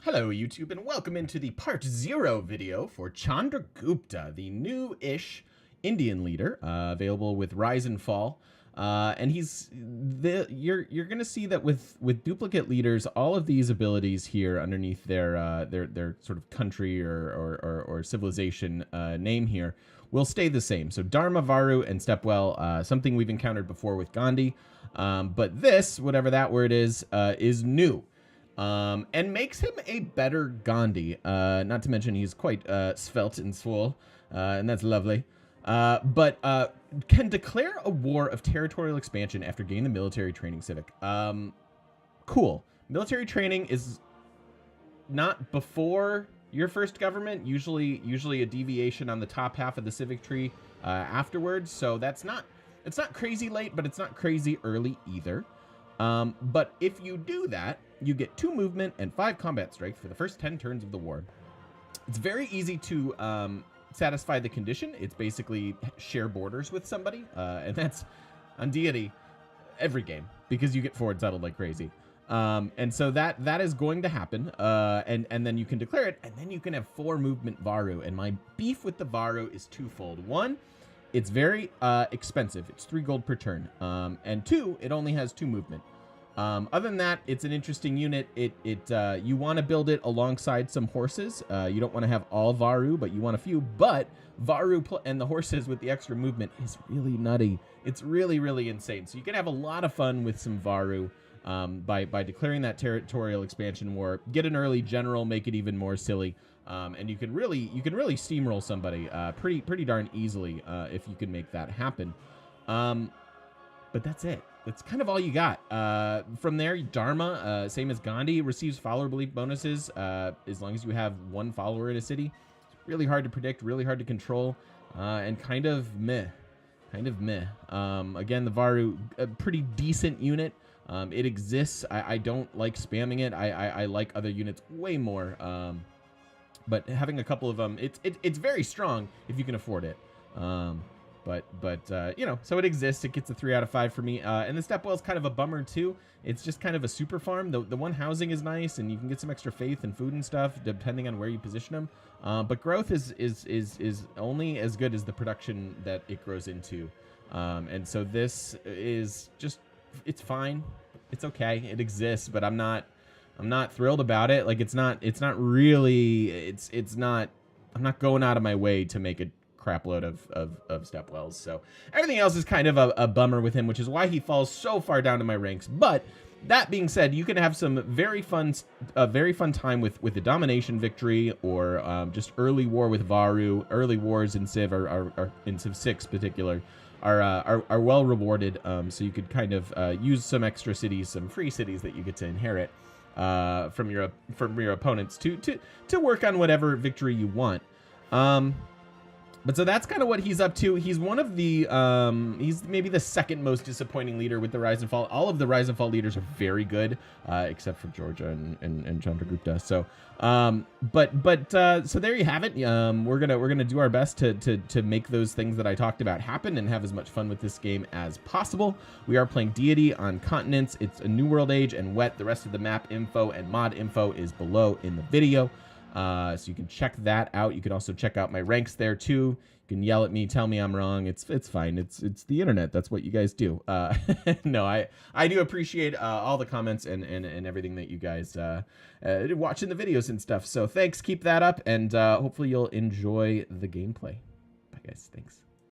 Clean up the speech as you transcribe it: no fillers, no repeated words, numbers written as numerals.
Hello YouTube and welcome into the part 0 video for Chandragupta, the new-ish Indian leader, available with Rise and Fall. And you're gonna see that with duplicate leaders, all of these abilities here underneath their sort of country or civilization name here will stay the same. So Dharma, Varu, and Stepwell, something we've encountered before with Gandhi, but this, whatever that word is new. And makes him a better Gandhi. Not to mention he's quite svelte and swole, and that's lovely. But can declare a war of territorial expansion after gaining the military training civic. Cool. Military training is not before your first government. Usually a deviation on the top half of the civic tree afterwards. So it's not crazy late, but it's not crazy early either. But if you do that, you get 2 movement and 5 combat strength for the first 10 turns of the war. It's very easy to satisfy the condition. It's basically share borders with somebody, and that's on Deity every game because you get forward settled like crazy. And so that is going to happen, and then you can declare it, and then you can have 4 movement Varu. And my beef with the Varu is twofold. 1, it's very expensive. It's 3 gold per turn. And 2, it only has 2 movement. Other than that, it's an interesting unit. You want to build it alongside some horses. You don't want to have all Varu, but you want a few. But Varu and the horses with the extra movement is really nutty. It's really, really insane. So you can have a lot of fun with some Varu by declaring that territorial expansion war. Get an early general, make it even more silly. And you can really steamroll somebody pretty darn easily if you can make that happen. But that's it. That's kind of all you got. From there, Dharma, same as Gandhi, receives follower belief bonuses as long as you have 1 follower in a city. It's really hard to predict, really hard to control, and kind of meh. Again, the Varu, a pretty decent unit. It exists. I don't like spamming it. I like other units way more. But having a couple of them, it's very strong if you can afford it. But you know, so it exists. It gets a 3 out of 5 for me. And the Stepwell is kind of a bummer too. It's just kind of a super farm. The one housing is nice, and you can get some extra faith and food and stuff depending on where you position them. But growth is only as good as the production that it grows into. And so this is just, it's fine. It's okay. It exists, but I'm not thrilled about it. Like I'm not going out of my way to make a crap load of Stepwells. So everything else is kind of a bummer with him, which is why he falls so far down in my ranks. But that being said, you can have some very fun time with the domination victory, or just early war with Varu. Early wars in Civ are in Civ 6 particular are well rewarded. So you could kind of use some extra cities, some free cities that you get to inherit from your opponents to work on whatever victory you want. But so that's kind of what he's up to. He's one of the, he's maybe the second most disappointing leader with the Rise and Fall. All of the Rise and Fall leaders are very good, except for Georgia and Chandragupta. So, so there you have it. We're gonna do our best to make those things that I talked about happen and have as much fun with this game as possible. We are playing Deity on continents. It's a New World Age and wet. The rest of the map info and mod info is below in the video. So you can check that out. You can also check out my ranks there too. You can yell at me, tell me I'm wrong. It's fine. It's the internet. That's what you guys do. No, I do appreciate all the comments and everything that you guys watching the videos and stuff. So thanks. Keep that up, and hopefully you'll enjoy the gameplay. Bye guys. Thanks.